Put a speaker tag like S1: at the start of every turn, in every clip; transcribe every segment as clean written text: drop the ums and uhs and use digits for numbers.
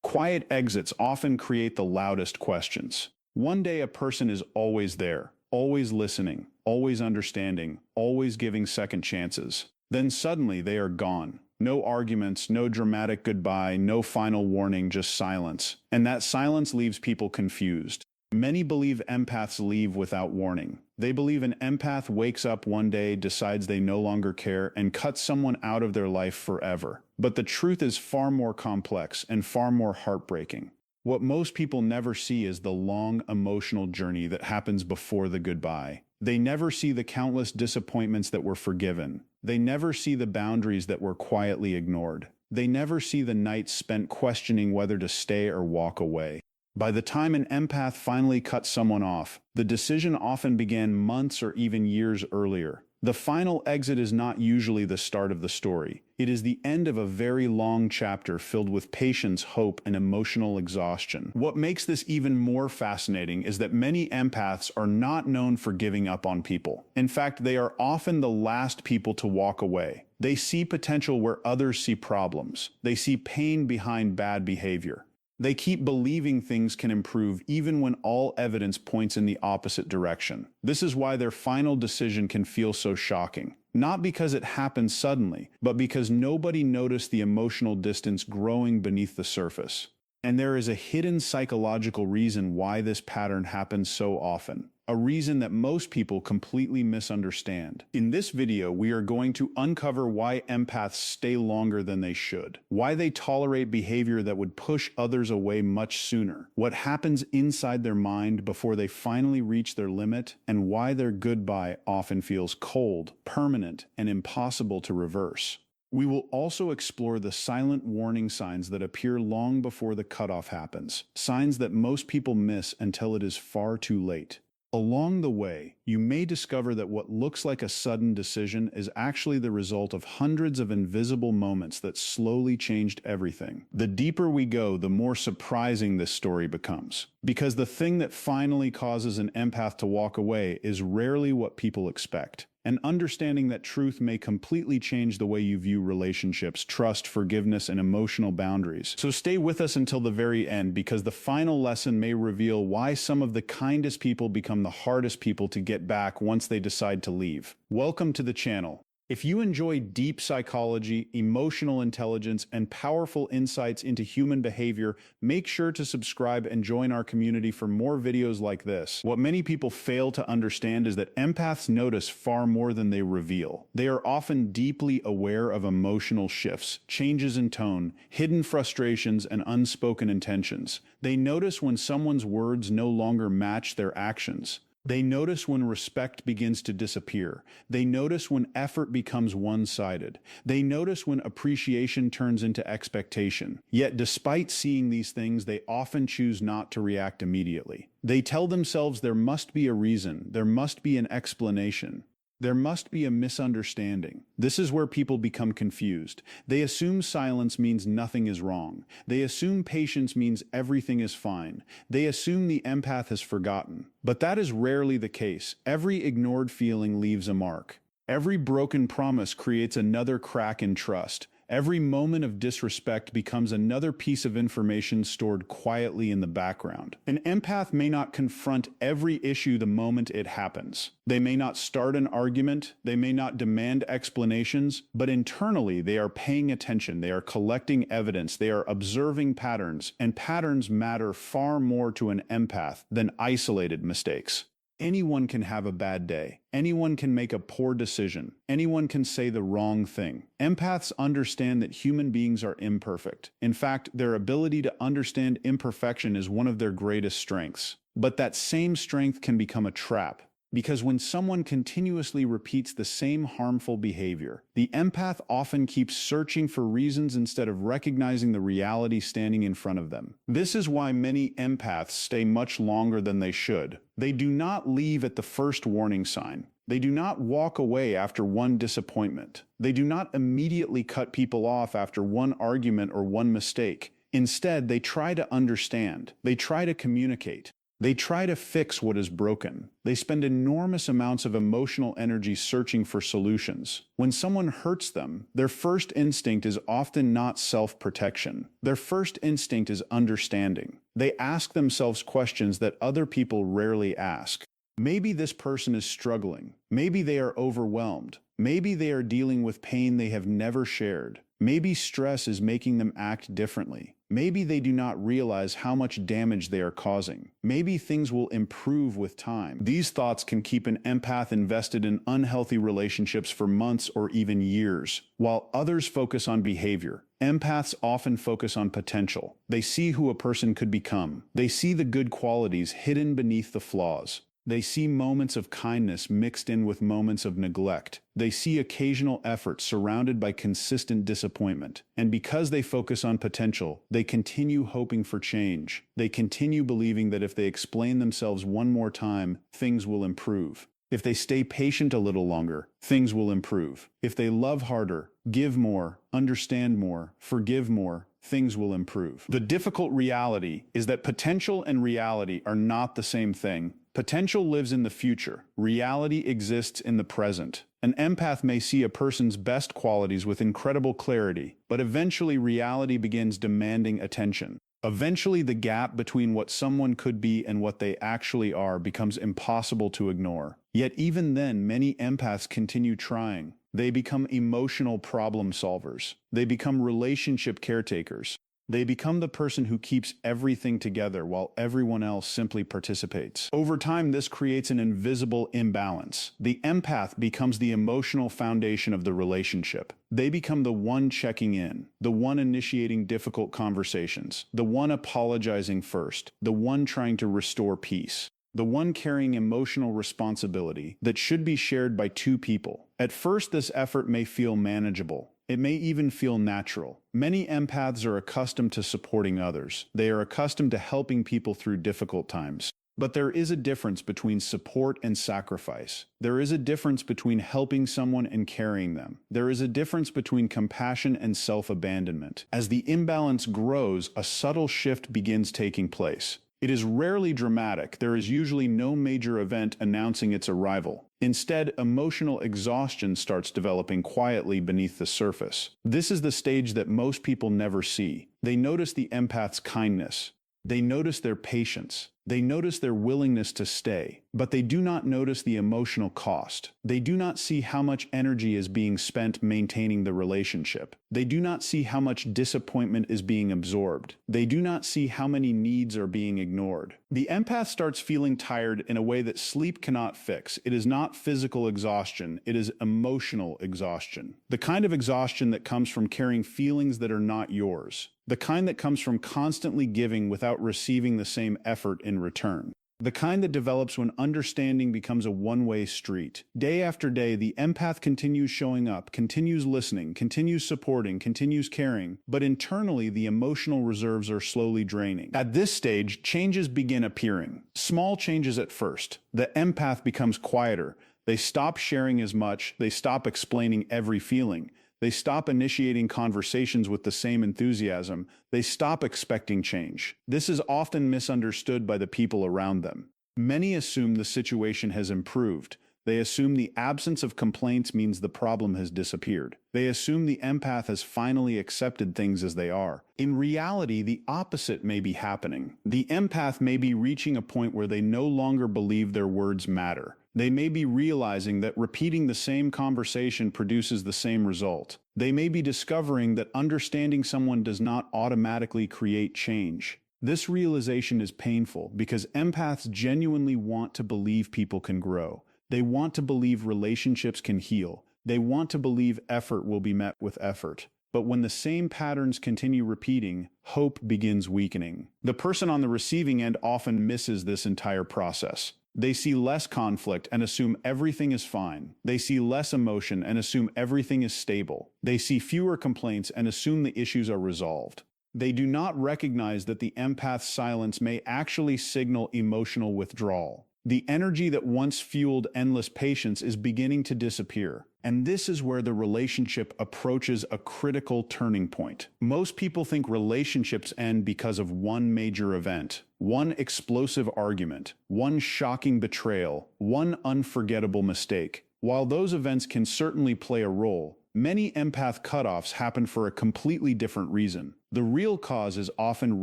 S1: Quiet exits often create the loudest questions. One day a person is always there, always listening, always understanding, always giving second chances. Then suddenly they are gone. No arguments, no dramatic goodbye, no final warning, just silence. And that silence leaves people confused. Many believe empaths leave without warning. They believe an empath wakes up one day, decides they no longer care, and cuts someone out of their life forever. But the truth is far more complex and far more heartbreaking. What most people never see is the long emotional journey that happens before the goodbye. They never see the countless disappointments that were forgiven. They never see the boundaries that were quietly ignored. They never see the nights spent questioning whether to stay or walk away. By the time an empath finally cuts someone off, the decision often began months or even years earlier. The final exit is not usually the start of the story. It is the end of a very long chapter filled with patience, hope, and emotional exhaustion. What makes this even more fascinating is that many empaths are not known for giving up on people. In fact, they are often the last people to walk away. They see potential where others see problems. They see pain behind bad behavior. They keep believing things can improve even when all evidence points in the opposite direction. This is why their final decision can feel so shocking. Not because it happened suddenly, but because nobody noticed the emotional distance growing beneath the surface. And there is a hidden psychological reason why this pattern happens so often. A reason that most people completely misunderstand. In this video, we are going to uncover why empaths stay longer than they should, why they tolerate behavior that would push others away much sooner, what happens inside their mind before they finally reach their limit, and why their goodbye often feels cold, permanent, and impossible to reverse. We will also explore the silent warning signs that appear long before the cutoff happens, signs that most people miss until it is far too late. Along the way, you may discover that what looks like a sudden decision is actually the result of hundreds of invisible moments that slowly changed everything. The deeper we go, the more surprising this story becomes. Because the thing that finally causes an empath to walk away is rarely what people expect. And understanding that truth may completely change the way you view relationships, trust, forgiveness, and emotional boundaries. So stay with us until the very end, because the final lesson may reveal why some of the kindest people become the hardest people to get back once they decide to leave. Welcome to the channel. If you enjoy deep psychology, emotional intelligence, and powerful insights into human behavior, make sure to subscribe and join our community for more videos like this. What many people fail to understand is that empaths notice far more than they reveal. They are often deeply aware of emotional shifts, changes in tone, hidden frustrations, and unspoken intentions. They notice when someone's words no longer match their actions. They notice when respect begins to disappear. They notice when effort becomes one-sided. They notice when appreciation turns into expectation. Yet despite seeing these things, they often choose not to react immediately. They tell themselves there must be a reason, there must be an explanation. There must be a misunderstanding. This is where people become confused. They assume silence means nothing is wrong. They assume patience means everything is fine. They assume the empath has forgotten. But that is rarely the case. Every ignored feeling leaves a mark. Every broken promise creates another crack in trust. Every moment of disrespect becomes another piece of information stored quietly in the background. An empath may not confront every issue the moment it happens. They may not start an argument, they may not demand explanations, but internally they are paying attention, they are collecting evidence, they are observing patterns, and patterns matter far more to an empath than isolated mistakes. Anyone can have a bad day. Anyone can make a poor decision. Anyone can say the wrong thing. Empaths understand that human beings are imperfect. In fact, their ability to understand imperfection is one of their greatest strengths. But that same strength can become a trap. Because when someone continuously repeats the same harmful behavior, the empath often keeps searching for reasons instead of recognizing the reality standing in front of them. This is why many empaths stay much longer than they should. They do not leave at the first warning sign. They do not walk away after one disappointment. They do not immediately cut people off after one argument or one mistake. Instead, they try to understand. They try to communicate. They try to fix what is broken. They spend enormous amounts of emotional energy searching for solutions. When someone hurts them, their first instinct is often not self-protection. Their first instinct is understanding. They ask themselves questions that other people rarely ask. Maybe this person is struggling. Maybe they are overwhelmed. Maybe they are dealing with pain they have never shared. Maybe stress is making them act differently. Maybe they do not realize how much damage they are causing. Maybe things will improve with time. These thoughts can keep an empath invested in unhealthy relationships for months or even years. While others focus on behavior, empaths often focus on potential. They see who a person could become. They see the good qualities hidden beneath the flaws. They see moments of kindness mixed in with moments of neglect. They see occasional effort surrounded by consistent disappointment. And because they focus on potential, they continue hoping for change. They continue believing that if they explain themselves one more time, things will improve. If they stay patient a little longer, things will improve. If they love harder, give more, understand more, forgive more, things will improve. The difficult reality is that potential and reality are not the same thing. Potential lives in the future. Reality exists in the present. An empath may see a person's best qualities with incredible clarity, but eventually reality begins demanding attention. Eventually, the gap between what someone could be and what they actually are becomes impossible to ignore. Yet even then, many empaths continue trying. They become emotional problem solvers. They become relationship caretakers. They become the person who keeps everything together while everyone else simply participates. Over time, this creates an invisible imbalance. The empath becomes the emotional foundation of the relationship. They become the one checking in, the one initiating difficult conversations, the one apologizing first, the one trying to restore peace, the one carrying emotional responsibility that should be shared by two people. At first, this effort may feel manageable. It may even feel natural. Many empaths are accustomed to supporting others. They are accustomed to helping people through difficult times. But there is a difference between support and sacrifice. There is a difference between helping someone and carrying them. There is a difference between compassion and self-abandonment. As the imbalance grows, a subtle shift begins taking place. It is rarely dramatic. There is usually no major event announcing its arrival. Instead, emotional exhaustion starts developing quietly beneath the surface. This is the stage that most people never see. They notice the empath's kindness. They notice their patience. They notice their willingness to stay, but they do not notice the emotional cost. They do not see how much energy is being spent maintaining the relationship. They do not see how much disappointment is being absorbed. They do not see how many needs are being ignored. The empath starts feeling tired in a way that sleep cannot fix. It is not physical exhaustion, it is emotional exhaustion. The kind of exhaustion that comes from carrying feelings that are not yours. The kind that comes from constantly giving without receiving the same effort in return. The kind that develops when understanding becomes a one-way street. Day after day, the empath continues showing up, continues listening, continues supporting, continues caring, but internally the emotional reserves are slowly draining. At this stage, changes begin appearing. Small changes at first. The empath becomes quieter. They stop sharing as much. They stop explaining every feeling. They stop initiating conversations with the same enthusiasm. They stop expecting change. This is often misunderstood by the people around them. Many assume the situation has improved. They assume the absence of complaints means the problem has disappeared. They assume the empath has finally accepted things as they are. In reality, the opposite may be happening. The empath may be reaching a point where they no longer believe their words matter. They may be realizing that repeating the same conversation produces the same result. They may be discovering that understanding someone does not automatically create change. This realization is painful because empaths genuinely want to believe people can grow. They want to believe relationships can heal. They want to believe effort will be met with effort. But when the same patterns continue repeating, hope begins weakening. The person on the receiving end often misses this entire process. They see less conflict and assume everything is fine. They see less emotion and assume everything is stable. They see fewer complaints and assume the issues are resolved. They do not recognize that the empath's silence may actually signal emotional withdrawal. The energy that once fueled endless patience is beginning to disappear. And this is where the relationship approaches a critical turning point. Most people think relationships end because of one major event, one explosive argument, one shocking betrayal, one unforgettable mistake. While those events can certainly play a role, many empath cutoffs happen for a completely different reason. The real cause is often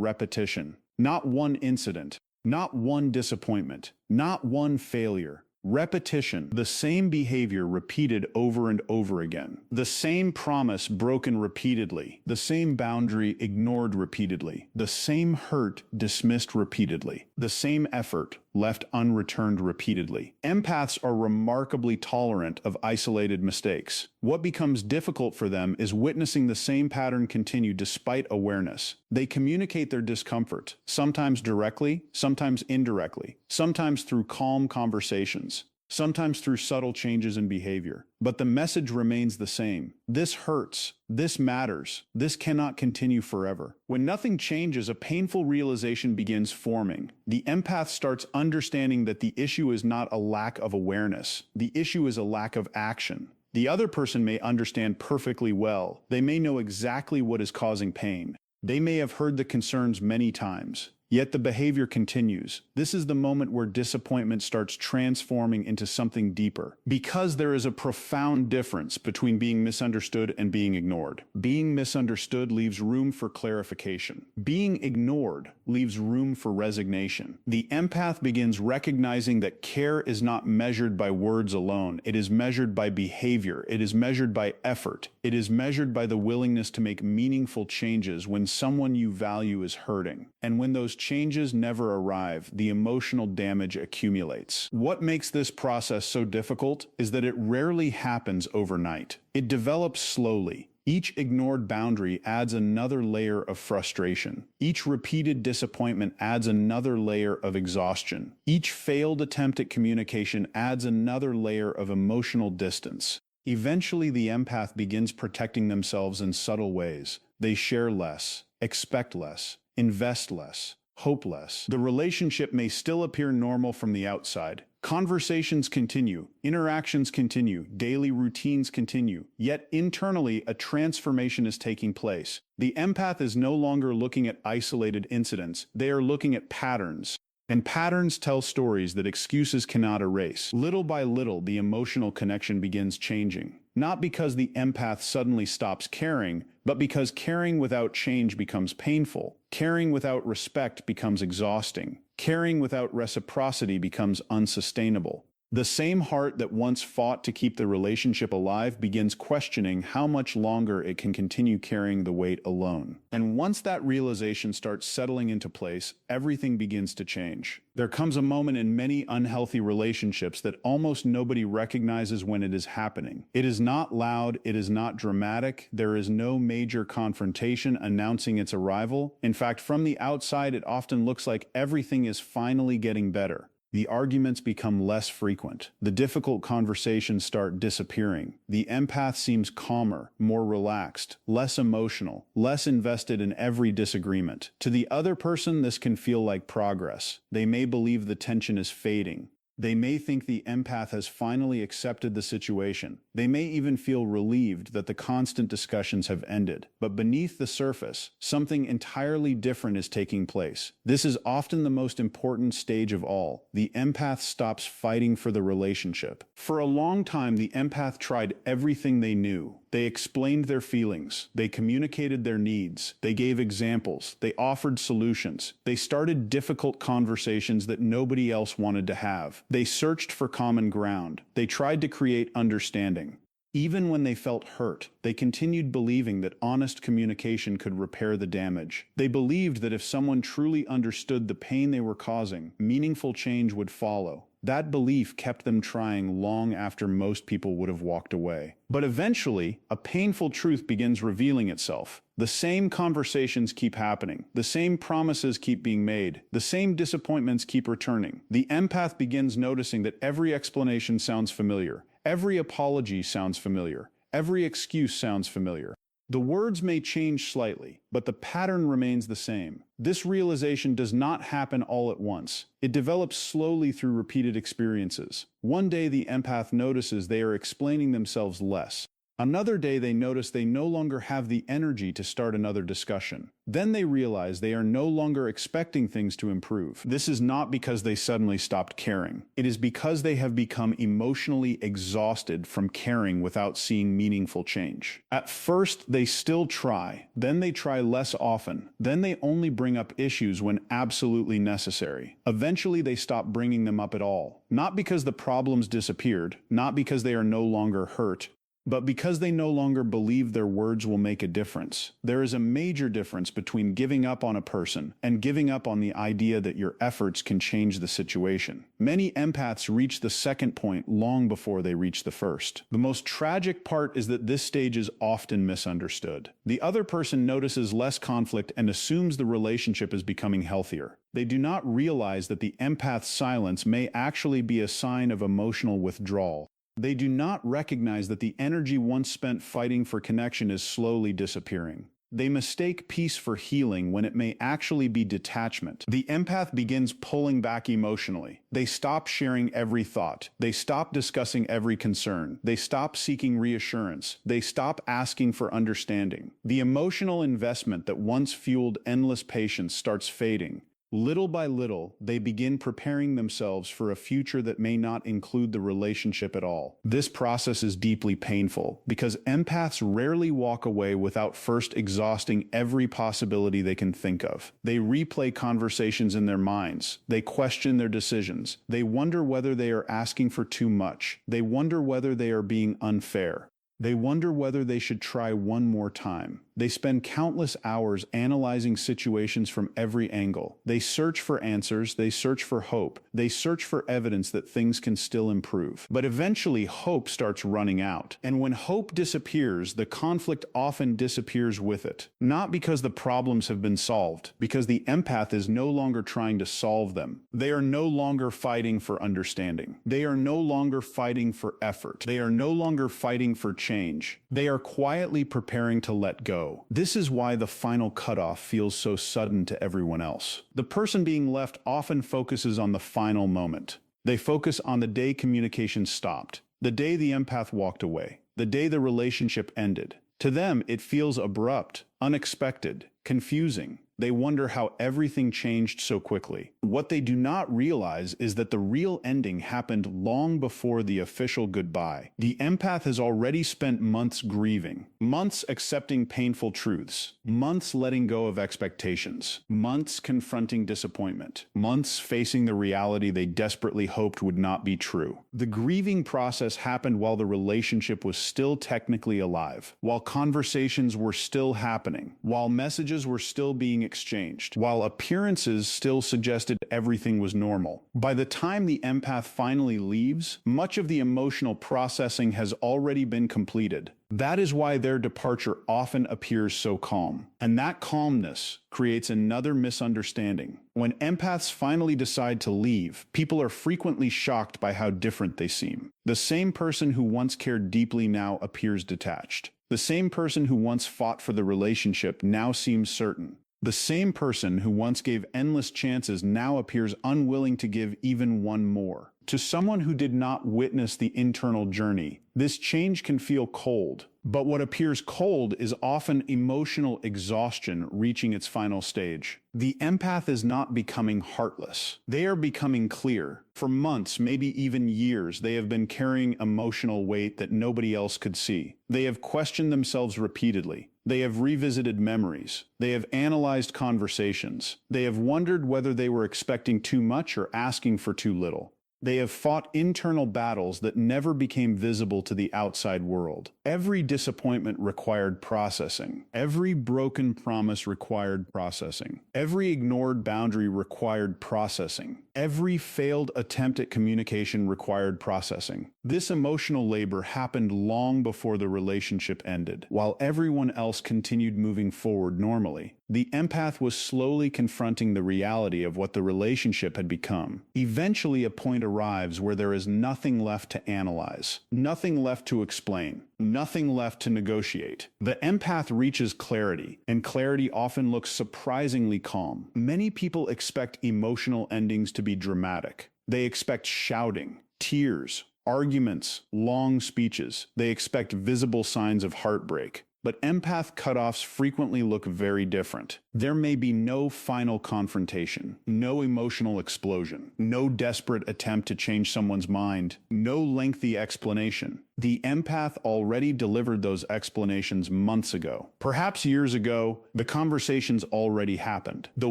S1: repetition. Not one incident, not one disappointment, not one failure. Repetition, the same behavior repeated over and over again. The same promise broken repeatedly. The same boundary ignored repeatedly. The same hurt dismissed repeatedly. The same effort left unreturned repeatedly. Empaths are remarkably tolerant of isolated mistakes. What becomes difficult for them is witnessing the same pattern continue despite awareness. They communicate their discomfort, sometimes directly, sometimes indirectly, sometimes through calm conversations, sometimes through subtle changes in behavior. But the message remains the same. This hurts. This matters. This cannot continue forever. When nothing changes, a painful realization begins forming. The empath starts understanding that the issue is not a lack of awareness. The issue is a lack of action. The other person may understand perfectly well. They may know exactly what is causing pain. They may have heard the concerns many times. Yet the behavior continues. This is the moment where disappointment starts transforming into something deeper. Because there is a profound difference between being misunderstood and being ignored. Being misunderstood leaves room for clarification. Being ignored leaves room for resignation. The empath begins recognizing that care is not measured by words alone. It is measured by behavior. It is measured by effort. It is measured by the willingness to make meaningful changes when someone you value is hurting. And when those changes never arrive, the emotional damage accumulates. What makes this process so difficult is that it rarely happens overnight. It develops slowly. Each ignored boundary adds another layer of frustration. Each repeated disappointment adds another layer of exhaustion. Each failed attempt at communication adds another layer of emotional distance. Eventually, the empath begins protecting themselves in subtle ways. They share less, expect less, invest less, hope less. The relationship may still appear normal from the outside. Conversations continue, interactions continue, daily routines continue, yet internally a transformation is taking place. The empath is no longer looking at isolated incidents, they are looking at patterns. And patterns tell stories that excuses cannot erase. Little by little, the emotional connection begins changing. Not because the empath suddenly stops caring, but because caring without change becomes painful. Caring without respect becomes exhausting. Caring without reciprocity becomes unsustainable. The same heart that once fought to keep the relationship alive begins questioning how much longer it can continue carrying the weight alone. And once that realization starts settling into place, everything begins to change. There comes a moment in many unhealthy relationships that almost nobody recognizes when it is happening. It is not loud, it is not dramatic, there is no major confrontation announcing its arrival. In fact, from the outside, it often looks like everything is finally getting better. The arguments become less frequent. The difficult conversations start disappearing. The empath seems calmer, more relaxed, less emotional, less invested in every disagreement. To the other person, this can feel like progress. They may believe the tension is fading. They may think the empath has finally accepted the situation. They may even feel relieved that the constant discussions have ended. But beneath the surface, something entirely different is taking place. This is often the most important stage of all. The empath stops fighting for the relationship. For a long time, the empath tried everything they knew. They explained their feelings. They communicated their needs. They gave examples. They offered solutions. They started difficult conversations that nobody else wanted to have. They searched for common ground. They tried to create understanding. Even when they felt hurt, they continued believing that honest communication could repair the damage. They believed that if someone truly understood the pain they were causing, meaningful change would follow. That belief kept them trying long after most people would have walked away. But eventually, a painful truth begins revealing itself. The same conversations keep happening. The same promises keep being made. The same disappointments keep returning. The empath begins noticing that every explanation sounds familiar. Every apology sounds familiar. Every excuse sounds familiar. The words may change slightly, but the pattern remains the same. This realization does not happen all at once. It develops slowly through repeated experiences. One day the empath notices they are explaining themselves less. Another day they notice they no longer have the energy to start another discussion. Then they realize they are no longer expecting things to improve. This is not because they suddenly stopped caring. It is because they have become emotionally exhausted from caring without seeing meaningful change. At first, they still try. Then they try less often. Then they only bring up issues when absolutely necessary. Eventually, they stop bringing them up at all. Not because the problems disappeared, not because they are no longer hurt, but because they no longer believe their words will make a difference. There is a major difference between giving up on a person and giving up on the idea that your efforts can change the situation. Many empaths reach the second point long before they reach the first. The most tragic part is that this stage is often misunderstood. The other person notices less conflict and assumes the relationship is becoming healthier. They do not realize that the empath's silence may actually be a sign of emotional withdrawal. They do not recognize that the energy once spent fighting for connection is slowly disappearing. They mistake peace for healing when it may actually be detachment. The empath begins pulling back emotionally. They stop sharing every thought. They stop discussing every concern. They stop seeking reassurance. They stop asking for understanding. The emotional investment that once fueled endless patience starts fading. Little by little, they begin preparing themselves for a future that may not include the relationship at all. This process is deeply painful because empaths rarely walk away without first exhausting every possibility they can think of. They replay conversations in their minds. They question their decisions. They wonder whether they are asking for too much. They wonder whether they are being unfair. They wonder whether they should try one more time. They spend countless hours analyzing situations from every angle. They search for answers. They search for hope. They search for evidence that things can still improve. But eventually, hope starts running out. And when hope disappears, the conflict often disappears with it. Not because the problems have been solved, because the empath is no longer trying to solve them. They are no longer fighting for understanding. They are no longer fighting for effort. They are no longer fighting for change. They are quietly preparing to let go. This is why the final cutoff feels so sudden to everyone else. The person being left often focuses on the final moment. They focus on the day communication stopped, the day the empath walked away, the day the relationship ended. To them, it feels abrupt, unexpected, confusing. They wonder how everything changed so quickly. What they do not realize is that the real ending happened long before the official goodbye. The empath has already spent months grieving, months accepting painful truths, months letting go of expectations, months confronting disappointment, months facing the reality they desperately hoped would not be true. The grieving process happened while the relationship was still technically alive, while conversations were still happening, while messages were still being exchanged, while appearances still suggested everything was normal. By the time the empath finally leaves, much of the emotional processing has already been completed. That is why their departure often appears so calm. And that calmness creates another misunderstanding. When empaths finally decide to leave, people are frequently shocked by how different they seem. The same person who once cared deeply now appears detached. The same person who once fought for the relationship now seems certain. The same person who once gave endless chances now appears unwilling to give even one more. To someone who did not witness the internal journey, this change can feel cold. But what appears cold is often emotional exhaustion reaching its final stage. The empath is not becoming heartless. They are becoming clear. For months, maybe even years, they have been carrying emotional weight that nobody else could see. They have questioned themselves repeatedly. They have revisited memories. They have analyzed conversations. They have wondered whether they were expecting too much or asking for too little. They have fought internal battles that never became visible to the outside world. Every disappointment required processing. Every broken promise required processing. Every ignored boundary required processing. Every failed attempt at communication required processing. This emotional labor happened long before the relationship ended, while everyone else continued moving forward normally. The empath was slowly confronting the reality of what the relationship had become. Eventually, a point arrives where there is nothing left to analyze, nothing left to explain, nothing left to negotiate. The empath reaches clarity, and clarity often looks surprisingly calm. Many people expect emotional endings to be dramatic. They expect shouting, tears, arguments, long speeches. They expect visible signs of heartbreak. But empath cutoffs frequently look very different. There may be no final confrontation, no emotional explosion, no desperate attempt to change someone's mind, no lengthy explanation. The empath already delivered those explanations months ago. Perhaps years ago, the conversations already happened. The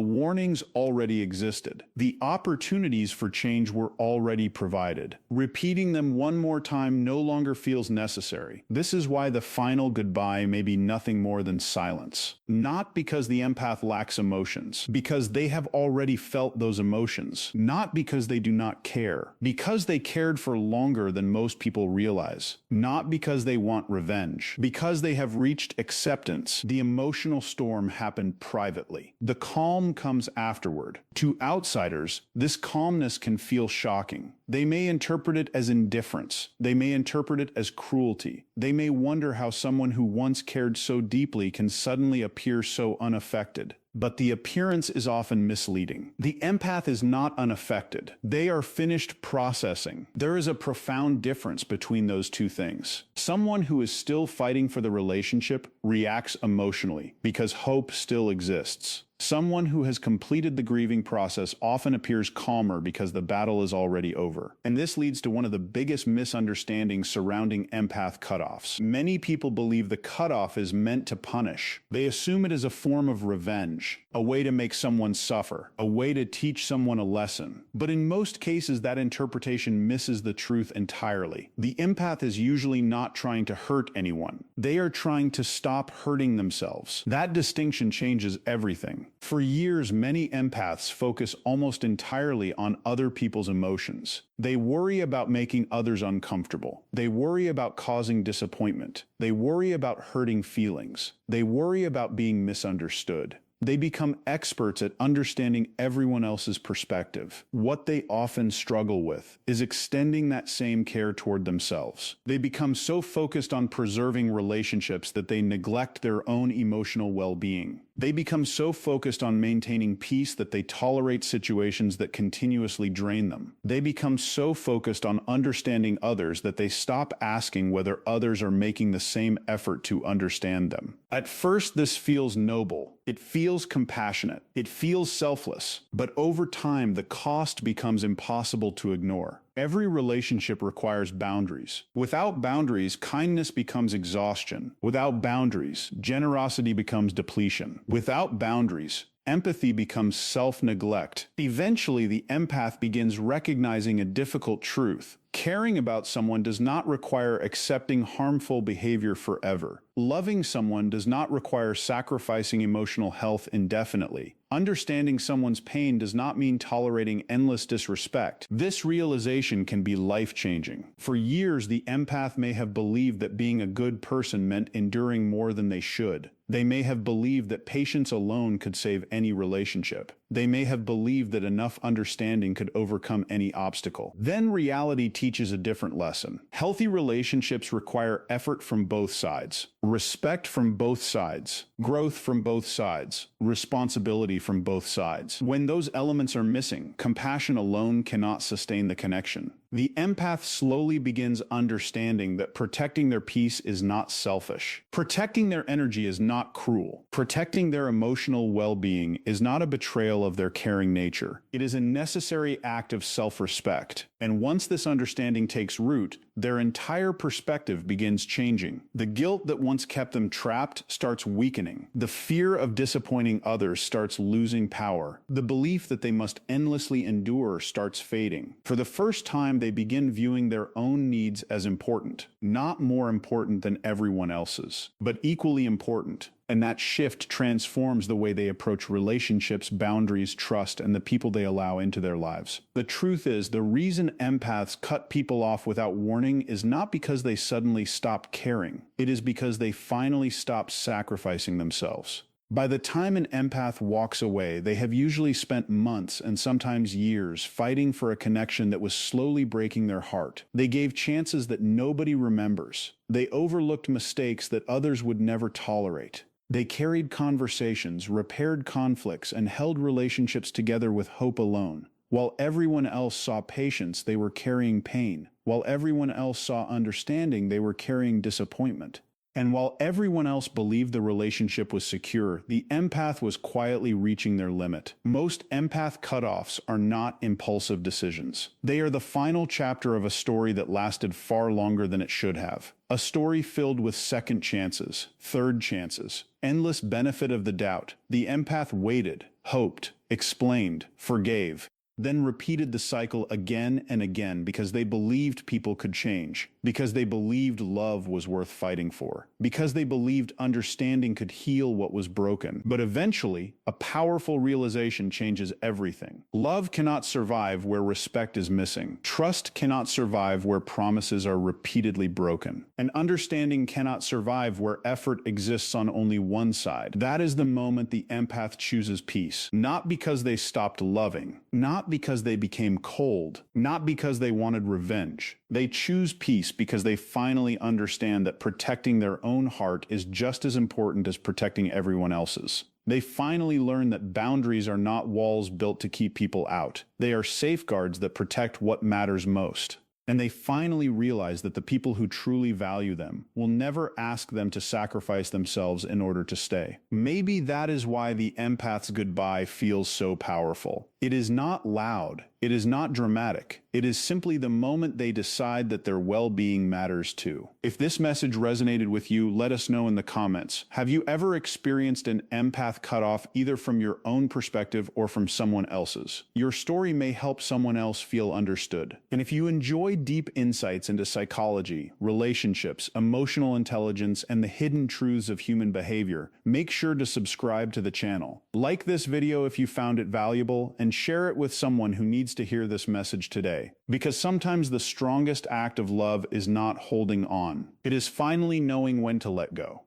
S1: warnings already existed. The opportunities for change were already provided. Repeating them one more time no longer feels necessary. This is why the final goodbye may be nothing more than silence. Not because the empath lacks emotions, because they have already felt those emotions. Not because they do not care, because they cared for longer than most people realize. Not because they want revenge, because they have reached acceptance. The emotional storm happened privately. The calm comes afterward. To outsiders, this calmness can feel shocking. They may interpret it as indifference. They may interpret it as cruelty. They may wonder how someone who once cared so deeply can suddenly appear so unaffected. But the appearance is often misleading. The empath is not unaffected. They are finished processing. There is a profound difference between those two things. Someone who is still fighting for the relationship reacts emotionally because hope still exists. Someone who has completed the grieving process often appears calmer because the battle is already over. And this leads to one of the biggest misunderstandings surrounding empath cutoffs. Many people believe the cutoff is meant to punish. They assume it is a form of revenge, a way to make someone suffer, a way to teach someone a lesson. But in most cases, that interpretation misses the truth entirely. The empath is usually not trying to hurt anyone. They are trying to stop hurting themselves. That distinction changes everything. For years, many empaths focus almost entirely on other people's emotions. They worry about making others uncomfortable. They worry about causing disappointment. They worry about hurting feelings. They worry about being misunderstood. They become experts at understanding everyone else's perspective. What they often struggle with is extending that same care toward themselves. They become so focused on preserving relationships that they neglect their own emotional well-being. They become so focused on maintaining peace that they tolerate situations that continuously drain them. They become so focused on understanding others that they stop asking whether others are making the same effort to understand them. At first, this feels noble. It feels compassionate. It feels selfless. But over time, the cost becomes impossible to ignore. Every relationship requires boundaries. Without boundaries, kindness becomes exhaustion. Without boundaries, generosity becomes depletion. Without boundaries, empathy becomes self-neglect. Eventually, the empath begins recognizing a difficult truth. Caring about someone does not require accepting harmful behavior forever. Loving someone does not require sacrificing emotional health indefinitely. Understanding someone's pain does not mean tolerating endless disrespect. This realization can be life-changing. For years, the empath may have believed that being a good person meant enduring more than they should. They may have believed that patience alone could save any relationship. They may have believed that enough understanding could overcome any obstacle. Then reality teaches a different lesson. Healthy relationships require effort from both sides, respect from both sides, growth from both sides, responsibility from both sides. When those elements are missing, compassion alone cannot sustain the connection. The empath slowly begins understanding that protecting their peace is not selfish. Protecting their energy is not cruel. Protecting their emotional well-being is not a betrayal of their caring nature. It is a necessary act of self-respect. And once this understanding takes root, their entire perspective begins changing. The guilt that once kept them trapped starts weakening. The fear of disappointing others starts losing power. The belief that they must endlessly endure starts fading. For the first time, they begin viewing their own needs as important, not more important than everyone else's, but equally important. And that shift transforms the way they approach relationships, boundaries, trust, and the people they allow into their lives. The truth is, the reason empaths cut people off without warning is not because they suddenly stopped caring. It is because they finally stopped sacrificing themselves. By the time an empath walks away, they have usually spent months and sometimes years fighting for a connection that was slowly breaking their heart. They gave chances that nobody remembers. They overlooked mistakes that others would never tolerate. They carried conversations, repaired conflicts, and held relationships together with hope alone. While everyone else saw patience, they were carrying pain. While everyone else saw understanding, they were carrying disappointment. And while everyone else believed the relationship was secure, the empath was quietly reaching their limit. Most empath cutoffs are not impulsive decisions. They are the final chapter of a story that lasted far longer than it should have. A story filled with second chances, third chances, endless benefit of the doubt. The empath waited, hoped, explained, forgave, then repeated the cycle again and again because they believed people could change, because they believed love was worth fighting for, because they believed understanding could heal what was broken. But eventually, a powerful realization changes everything. Love cannot survive where respect is missing. Trust cannot survive where promises are repeatedly broken. And understanding cannot survive where effort exists on only one side. That is the moment the empath chooses peace, not because they stopped loving, not because they became cold, not because they wanted revenge. They choose peace because they finally understand that protecting their own heart is just as important as protecting everyone else's. They finally learn that boundaries are not walls built to keep people out. They are safeguards that protect what matters most. And they finally realize that the people who truly value them will never ask them to sacrifice themselves in order to stay. Maybe that is why the empath's goodbye feels so powerful. It is not loud. It is not dramatic. It is simply the moment they decide that their well-being matters too. If this message resonated with you, let us know in the comments. Have you ever experienced an empath cutoff either from your own perspective or from someone else's? Your story may help someone else feel understood. And if you enjoy deep insights into psychology, relationships, emotional intelligence, and the hidden truths of human behavior, make sure to subscribe to the channel. Like this video if you found it valuable, and share it with someone who needs to hear this message today. Because sometimes the strongest act of love is not holding on. It is finally knowing when to let go.